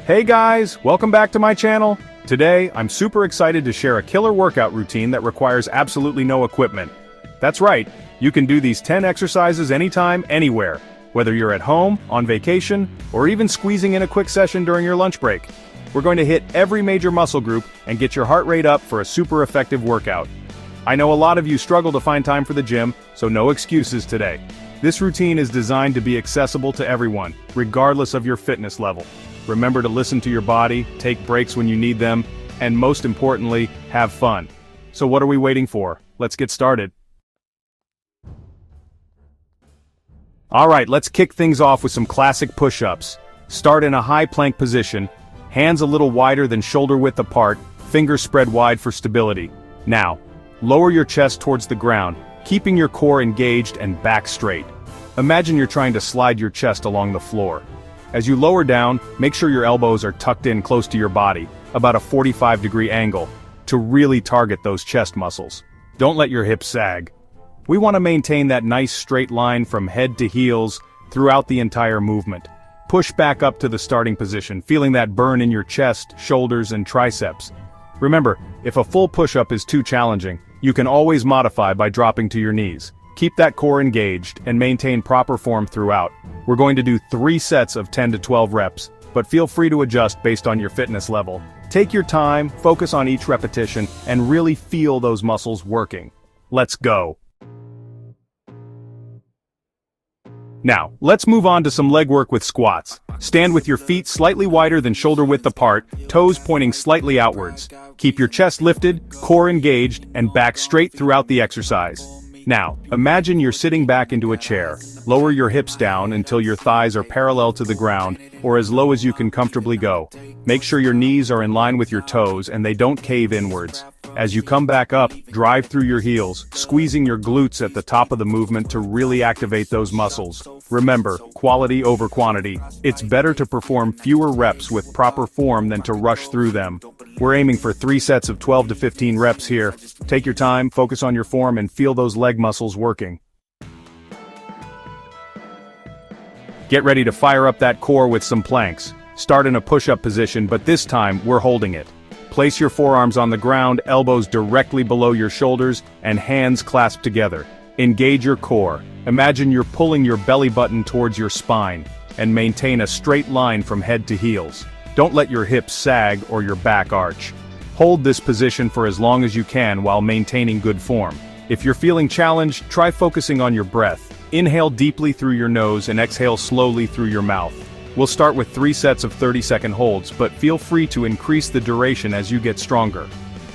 Hey guys, welcome back to my channel. Today, I'm super excited to share a killer workout routine that requires absolutely no equipment. That's right, you can do these 10 exercises anytime, anywhere, whether you're at home, on vacation, or even squeezing in a quick session during your lunch break. We're going to hit every major muscle group and get your heart rate up for a super effective workout. I know a lot of you struggle to find time for the gym, so no excuses today. This routine is designed to be accessible to everyone, regardless of your fitness level. Remember to listen to your body, take breaks when you need them, and most importantly, have fun. So what are we waiting for? Let's get started. Alright, let's kick things off with some classic push-ups. Start in a high plank position, hands a little wider than shoulder width apart, fingers spread wide for stability. Now, lower your chest towards the ground, keeping your core engaged and back straight. Imagine you're trying to slide your chest along the floor. As you lower down, make sure your elbows are tucked in close to your body, about a 45-degree angle, to really target those chest muscles. Don't let your hips sag. We want to maintain that nice straight line from head to heels throughout the entire movement. Push back up to the starting position, feeling that burn in your chest, shoulders, and triceps. Remember, if a full push-up is too challenging, you can always modify by dropping to your knees. Keep that core engaged and maintain proper form throughout. We're going to do 3 sets of 10 to 12 reps, but feel free to adjust based on your fitness level. Take your time, focus on each repetition, and really feel those muscles working. Let's go. Now, let's move on to some leg work with squats. Stand with your feet slightly wider than shoulder width apart, toes pointing slightly outwards. Keep your chest lifted, core engaged, and back straight throughout the exercise. Now, imagine you're sitting back into a chair. Lower your hips down until your thighs are parallel to the ground, or as low as you can comfortably go. Make sure your knees are in line with your toes and they don't cave inwards. As you come back up, drive through your heels, squeezing your glutes at the top of the movement to really activate those muscles. Remember, quality over quantity. It's better to perform fewer reps with proper form than to rush through them. We're aiming for 3 sets of 12 to 15 reps here. Take your time, focus on your form, and feel those leg muscles working. Get ready to fire up that core with some planks. Start in a push-up position, but this time, we're holding it. Place your forearms on the ground, elbows directly below your shoulders, and hands clasped together. Engage your core. Imagine you're pulling your belly button towards your spine, and maintain a straight line from head to heels. Don't let your hips sag or your back arch. Hold this position for as long as you can while maintaining good form. If you're feeling challenged, try focusing on your breath. Inhale deeply through your nose and exhale slowly through your mouth. We'll start with 3 sets of 30-second holds, but feel free to increase the duration as you get stronger.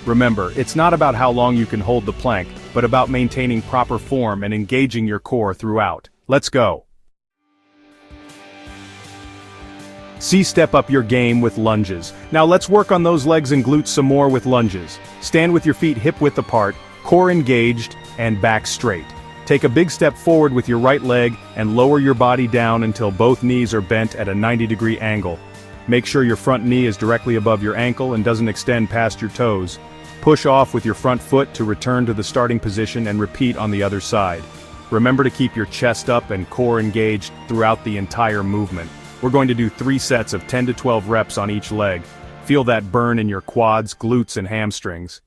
Remember, it's not about how long you can hold the plank, but about maintaining proper form and engaging your core throughout. Let's go. Step up your game with lunges. Now let's work on those legs and glutes some more with lunges. Stand with your feet hip-width apart, core engaged, and back straight. Take a big step forward with your right leg and lower your body down until both knees are bent at a 90-degree angle. Make sure your front knee is directly above your ankle and doesn't extend past your toes. Push off with your front foot to return to the starting position and repeat on the other side. Remember to keep your chest up and core engaged throughout the entire movement. We're going to do 3 sets of 10 to 12 reps on each leg. Feel that burn in your quads, glutes, and hamstrings.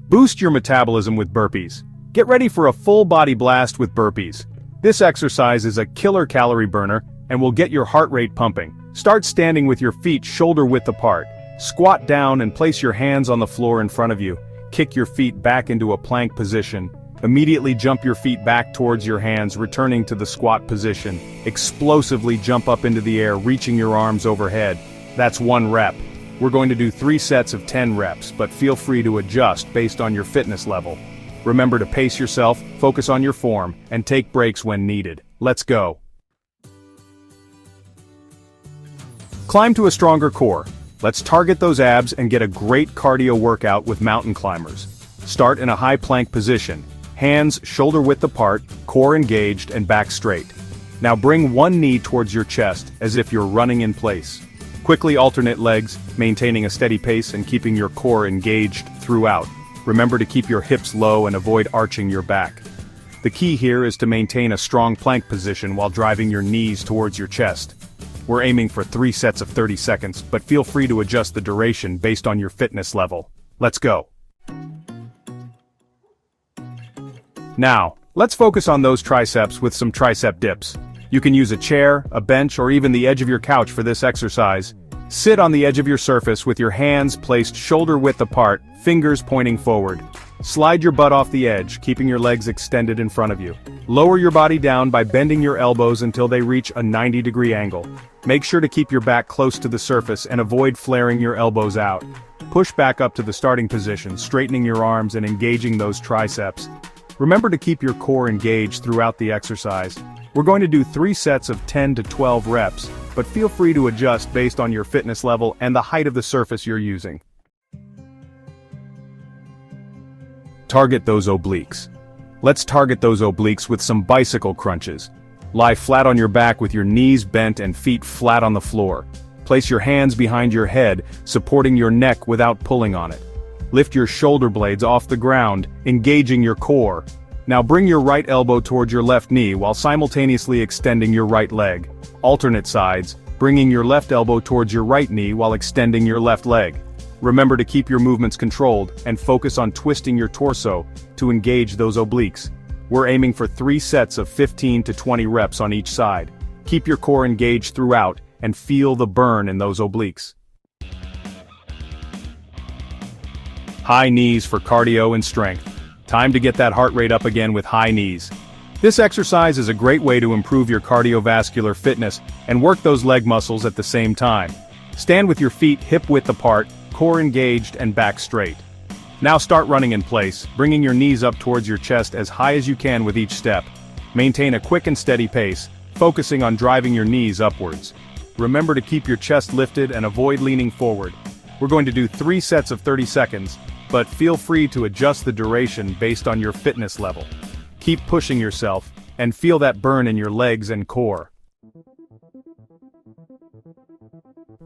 Boost your metabolism with burpees. Get ready for a full body blast with burpees. This exercise is a killer calorie burner and will get your heart rate pumping. Start standing with your feet shoulder width apart. Squat down and place your hands on the floor in front of you. Kick your feet back into a plank position. Immediately jump your feet back towards your hands, returning to the squat position. Explosively jump up into the air, reaching your arms overhead. That's 1 rep. We're going to do 3 sets of 10 reps, but feel free to adjust based on your fitness level. Remember to pace yourself, focus on your form, and take breaks when needed. Let's go. Climb to a stronger core. Let's target those abs and get a great cardio workout with mountain climbers. Start in a high plank position. Hands shoulder width apart, core engaged, and back straight. Now bring one knee towards your chest as if you're running in place. Quickly alternate legs, maintaining a steady pace and keeping your core engaged throughout. Remember to keep your hips low and avoid arching your back. The key here is to maintain a strong plank position while driving your knees towards your chest. We're aiming for 3 sets of 30 seconds, but feel free to adjust the duration based on your fitness level. Let's go. Now, let's focus on those triceps with some tricep dips. You can use a chair, a bench, or even the edge of your couch for this exercise. Sit on the edge of your surface with your hands placed shoulder width apart, fingers pointing forward. Slide your butt off the edge, keeping your legs extended in front of you. Lower your body down by bending your elbows until they reach a 90-degree angle. Make sure to keep your back close to the surface and avoid flaring your elbows out. Push back up to the starting position, straightening your arms and engaging those triceps. Remember to keep your core engaged throughout the exercise. We're going to do 3 sets of 10 to 12 reps, but feel free to adjust based on your fitness level and the height of the surface you're using. Target those obliques. Let's target those obliques with some bicycle crunches. Lie flat on your back with your knees bent and feet flat on the floor. Place your hands behind your head, supporting your neck without pulling on it. Lift your shoulder blades off the ground, engaging your core. Now bring your right elbow toward your left knee while simultaneously extending your right leg. Alternate sides, bringing your left elbow towards your right knee while extending your left leg. Remember to keep your movements controlled and focus on twisting your torso to engage those obliques. We're aiming for 3 sets of 15 to 20 reps on each side. Keep your core engaged throughout and feel the burn in those obliques. High knees for cardio and strength. Time to get that heart rate up again with high knees. This exercise is a great way to improve your cardiovascular fitness and work those leg muscles at the same time. Stand with your feet hip width apart, core engaged and back straight. Now start running in place, bringing your knees up towards your chest as high as you can with each step. Maintain a quick and steady pace, focusing on driving your knees upwards. Remember to keep your chest lifted and avoid leaning forward. We're going to do 3 sets of 30 seconds, but feel free to adjust the duration based on your fitness level. Keep pushing yourself, and feel that burn in your legs and core.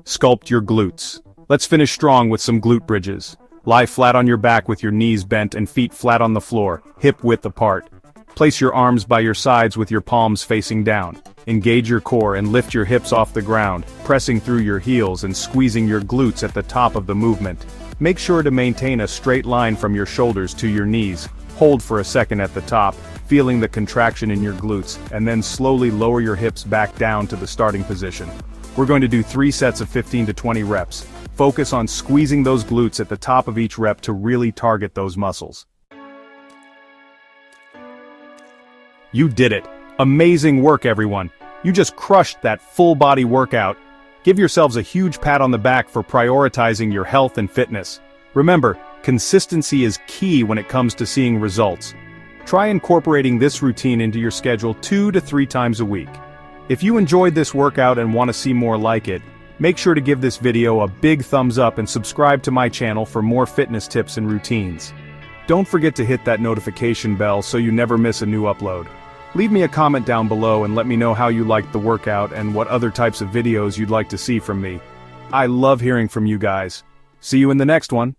Sculpt your glutes. Let's finish strong with some glute bridges. Lie flat on your back with your knees bent and feet flat on the floor, hip width apart. Place your arms by your sides with your palms facing down. Engage your core and lift your hips off the ground, pressing through your heels and squeezing your glutes at the top of the movement. Make sure to maintain a straight line from your shoulders to your knees. Hold for a second at the top, feeling the contraction in your glutes, and then slowly lower your hips back down to the starting position. We're going to do 3 sets of 15 to 20 reps. Focus on squeezing those glutes at the top of each rep to really target those muscles. You did it! Amazing work, everyone! You just crushed that full-body workout. Give yourselves a huge pat on the back for prioritizing your health and fitness. Remember, consistency is key when it comes to seeing results. Try incorporating this routine into your schedule 2 to 3 times a week. If you enjoyed this workout and want to see more like it, make sure to give this video a big thumbs up and subscribe to my channel for more fitness tips and routines. Don't forget to hit that notification bell so you never miss a new upload. Leave me a comment down below and let me know how you liked the workout and what other types of videos you'd like to see from me. I love hearing from you guys. See you in the next one.